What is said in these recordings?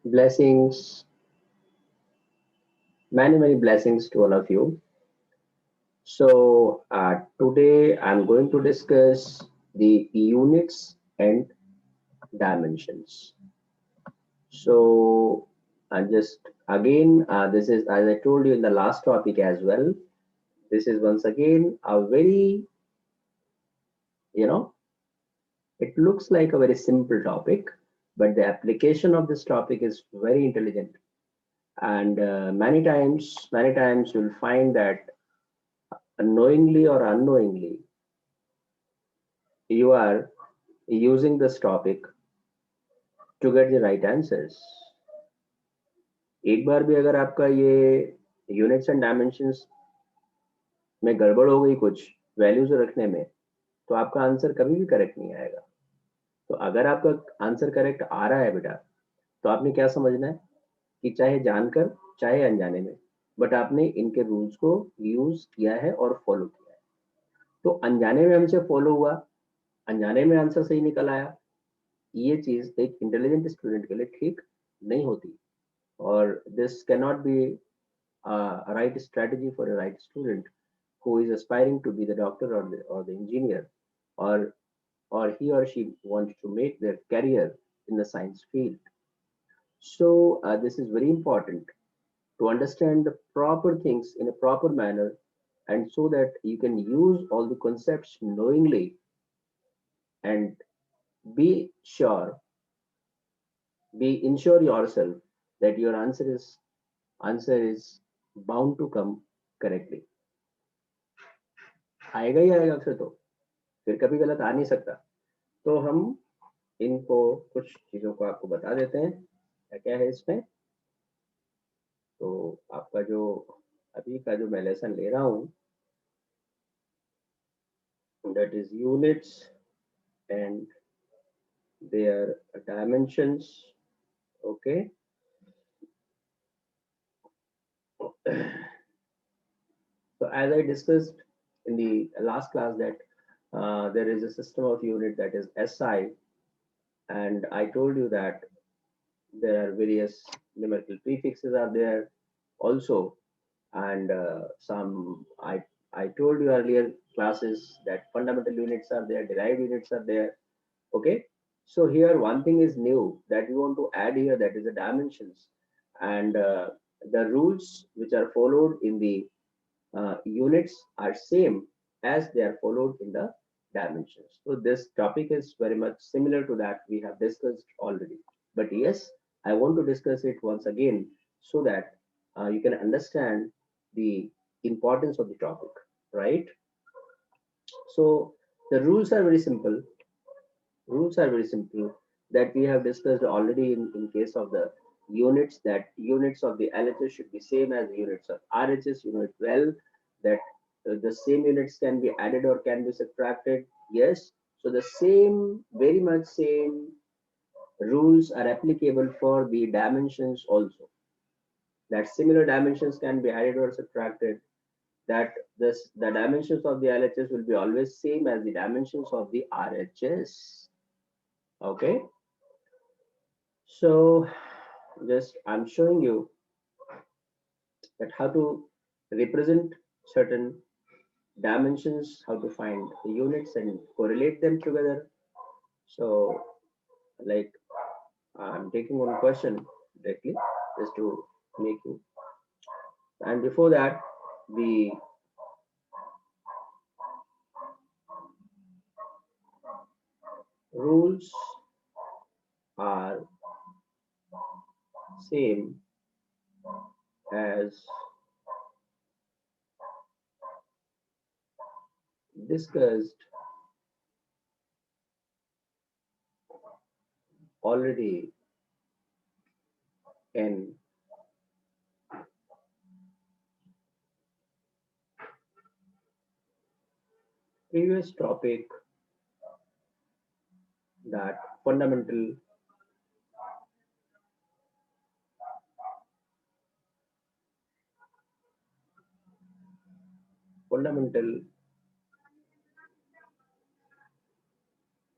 Blessings, many blessings to all of you. So today I'm going to discuss the units and dimensions. So just again, this is as I told you in the last topic as well. This is once again a very, you know, it looks like a very simple topic, but the application of this topic is very intelligent. And many times you'll find that knowingly or unknowingly, you are using this topic to get the right answers. एक बार भी अगर आपका ये units and dimensions में गड़बड़ हो गई कुछ वैल्यूज रखने में, तो आपका आंसर कभी भी करेक्ट नहीं आएगा. तो अगर आपका आंसर करेक्ट आ रहा है बेटा, तो आपने क्या समझना है कि चाहे जानकर चाहे अनजाने में, बट आपने इनके रूल्स को यूज किया है और फॉलो किया है. तो अनजाने में हमसे फॉलो हुआ, अनजाने में आंसर सही निकल आया, ये चीज एक इंटेलिजेंट स्टूडेंट के लिए ठीक नहीं होती. और this cannot be a right strategy for a right student who is aspiring to be the doctor or the engineer, or he or she wants to make their career in the science field. So this is very important to understand the proper things in a proper manner, and so that you can use all the concepts knowingly and be sure, be ensure yourself that your answer is bound to come correctly. आएगा ही आएगा, फिर कभी गलत आ नहीं सकता. तो हम इनको कुछ चीजों को आपको बता देते हैं क्या क्या है इसमें. तो आपका जो अभी का जो मैं लेसन ले रहा हूँ, that is units and their dimensions. Okay. So as I discussed in the last class that there is a system of unit that is SI, and I told you that there are various numerical prefixes are there also, and some I told you earlier classes that fundamental units are there, derived units are there. Okay, so here one thing is new that we want to add here, that is the dimensions, and the rules which are followed in the units are same as they are followed in the dimensions. So this topic is very much similar to that we have discussed already. But yes, I want to discuss it once again so that you can understand the importance of the topic, right? So the rules are very simple. Rules are very simple that we have discussed already in case of the units, that units of the LHS should be same as the units of RHS. You know it well that the same units can be added or can be subtracted. Yes, so the same, very much same rules are applicable for the dimensions also, that similar dimensions can be added or subtracted, that the dimensions of the LHS will be always same as the dimensions of the RHS. Okay, so just I'm showing you that how to represent certain dimensions, how to find the units and correlate them together. So like I'm taking one question directly just to make you, and before that the rules are same as discussed already in previous topic, that fundamental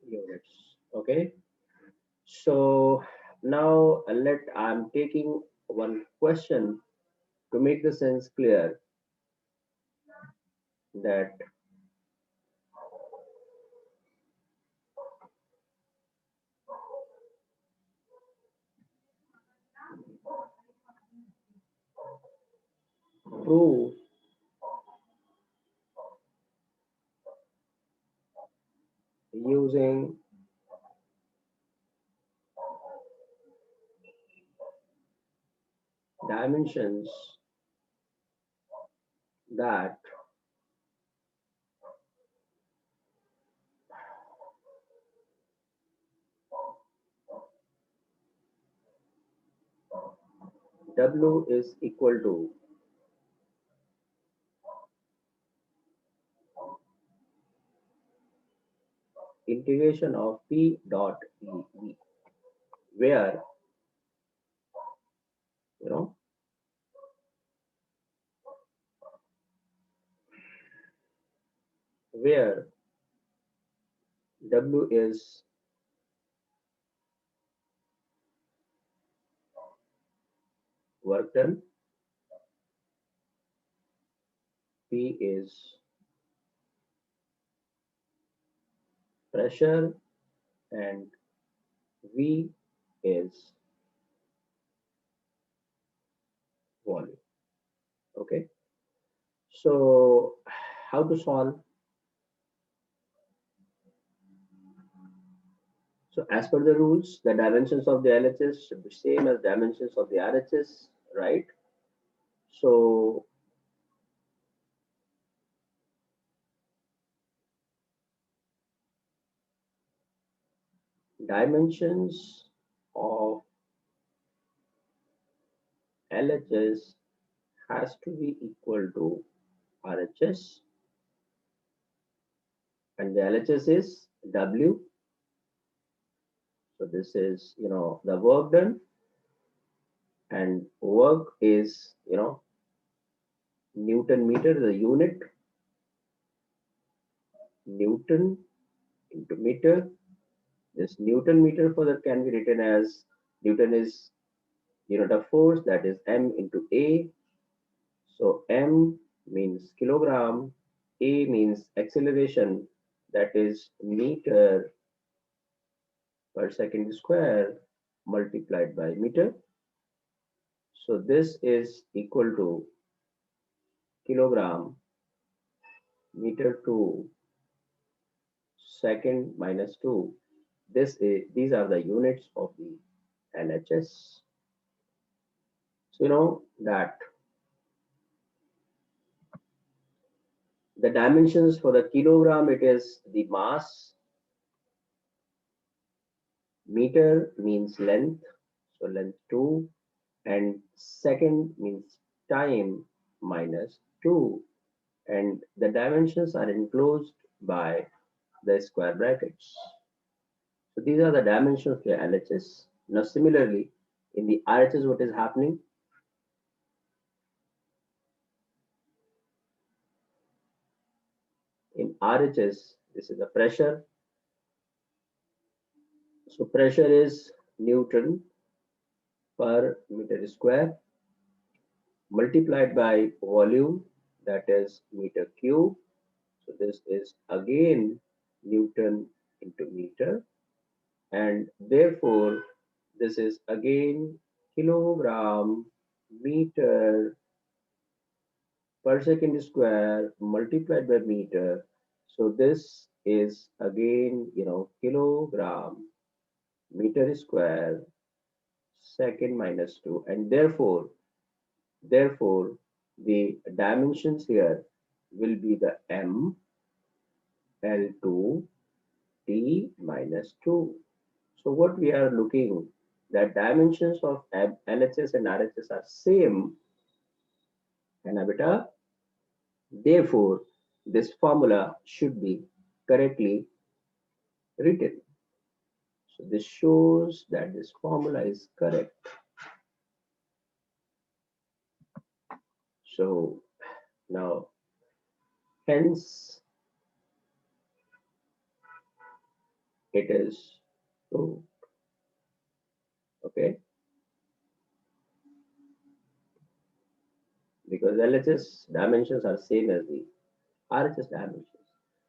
units. Okay, so Now I'm taking one question to make the sense clear, that prove using dimensions that W is equal to integration of P dot EV, where, you know, where W is work done, P is pressure, and V is volume. Okay. So how to solve? So as per the rules, the dimensions of the LHS should be same as dimensions of the RHS, right? So dimensions of LHS has to be equal to RHS, and the LHS is W. So this is, the work done, and work is, Newton meter, the unit, Newton into meter. This Newton meter for that can be written as Newton is unit of force, that is M into A. So M means kilogram, A means acceleration, that is meter per second square multiplied by meter. So this is equal to kilogram meter to second minus 2. These are the units of the LHS. So you know that the dimensions for the kilogram, it is the mass, meter means length, so length 2, and second means time minus 2, and the dimensions are enclosed by the square brackets. So these are the dimensions of the LHS. Now similarly, in the RHS, what is happening? In RHS, this is the pressure. So pressure is Newton per meter square multiplied by volume, that is meter cube. So this is again Newton into meter, and therefore this is again kilogram meter per second square multiplied by meter. So this is again, kilogram meter square second minus 2, and therefore the dimensions here will be the M L2 T minus 2. So what we are looking, that dimensions of LHS and RHS are same, and beta, therefore this formula should be correctly written. So this shows that this formula is correct. So now, hence it is true. Okay, because LHS dimensions are same as the RHS dimensions.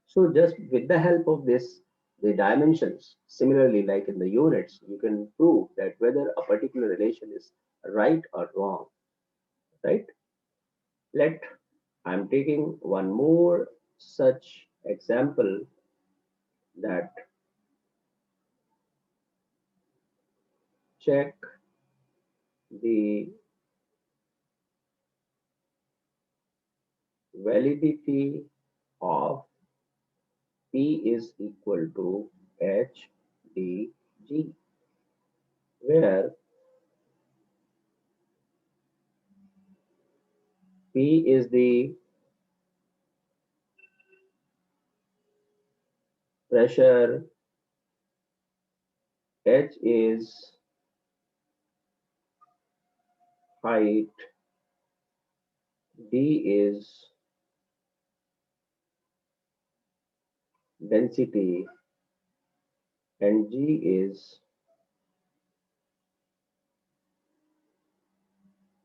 So just with the help of this, the dimensions, similarly like in the units, you can prove that whether a particular relation is right or wrong, right? Let I'm taking one more such example, that check the validity of P is equal to H D G, where P is the pressure, H is height, D is density, and G is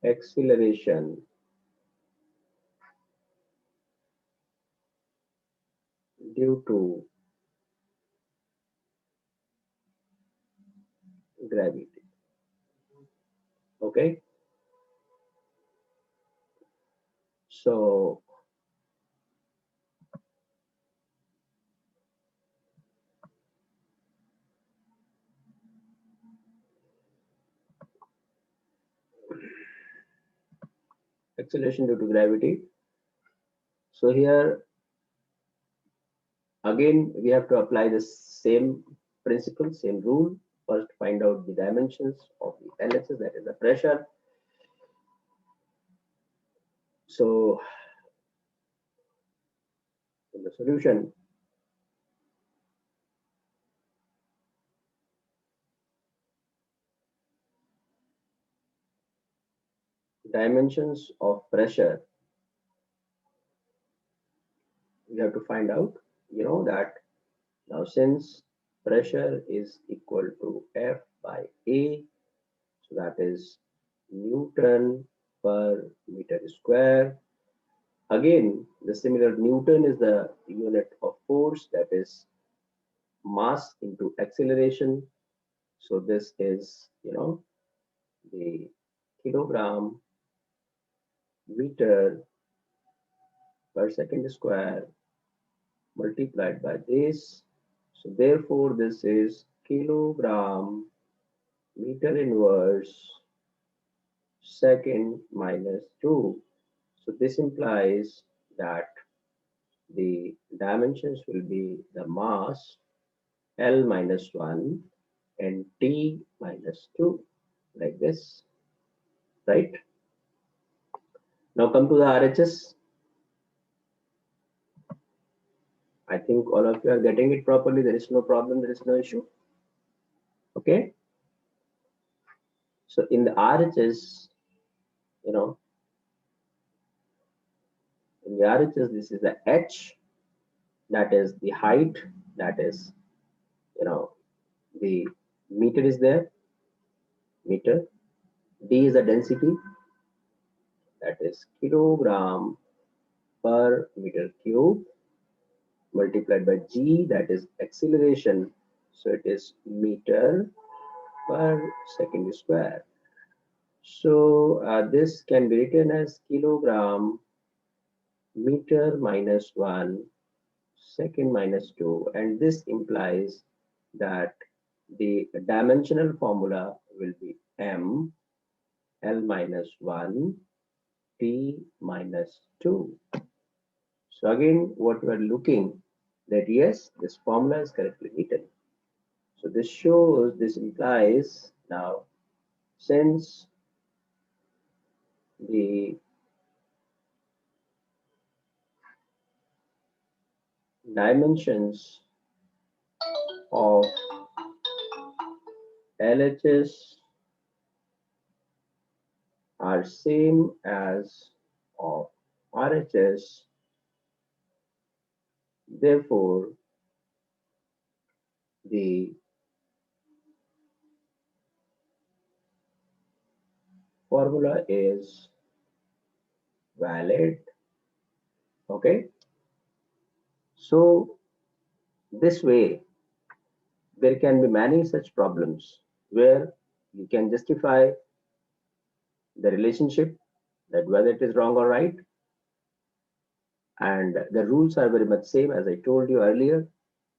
acceleration due to gravity. Okay, so acceleration due to gravity. So here again we have to apply the same principle, same rule. First find out the dimensions of the LHS, that is the pressure. So in the solution, dimensions of pressure, we have to find out, that now since pressure is equal to F by A, so that is Newton per meter square. Again, the similar Newton is the unit of force, that is mass into acceleration. So this is, the kilogram meter per second square multiplied by this. So therefore, this is kilogram meter inverse second minus 2. So this implies that the dimensions will be the mass L minus 1 and T minus 2, like this, right? Now come to the RHS. I think all of you are getting it properly. There is no problem, there is no issue. Okay. So in the RHS, you know, in the RHS, this is the H, that is the height, that is, the meter is there, meter. D is the density, that is kilogram per meter cube, multiplied by G, that is acceleration. So it is meter per second square. So this can be written as kilogram meter minus 1 second minus 2, and this implies that the dimensional formula will be m L minus 1 T minus 2. So again, what we are looking, that yes, this formula is correctly written. So this shows, this implies, now since the dimensions of LHS are same as of RHS, therefore the formula is valid. Okay, so this way there can be many such problems where you can justify the relationship, that whether it is wrong or right, and the rules are very much same as I told you earlier,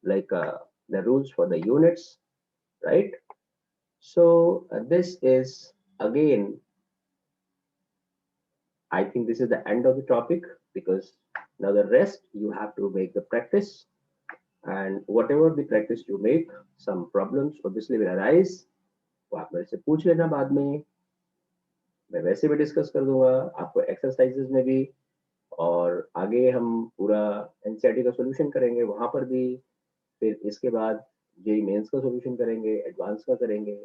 like the rules for the units, right? So this is again, I think this is the end of the topic, because now the rest you have to make the practice, and whatever the practice you make, some problems obviously will arise, वो आप मेरे से पूछ लेना बाद में, मैं वैसे भी डिस्कस कर दूंगा आपको एक्सरसाइजेज में भी, और आगे हम पूरा एनसीईआरटी का सॉल्यूशन करेंगे वहां पर भी, फिर इसके बाद जेई मेंस का सॉल्यूशन करेंगे, एडवांस का करेंगे,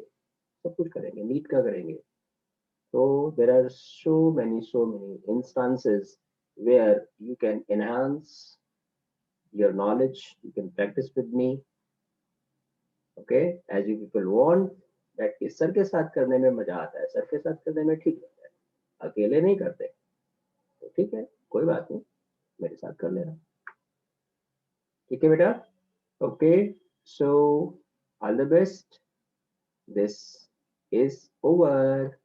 सब कुछ करेंगे, नीट का करेंगे. So there are so many instances where you can enhance your knowledge, you can practice with me, okay, as you people want that कि सर के साथ करने में मजा आता है, सर के साथ करने में ठीक लगता है, अकेले नहीं करते, तो ठीक है, कोई बात नहीं, मेरे साथ कर लेना, ठीक है बेटा. Okay, so all the best. This is over.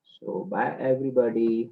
So bye everybody.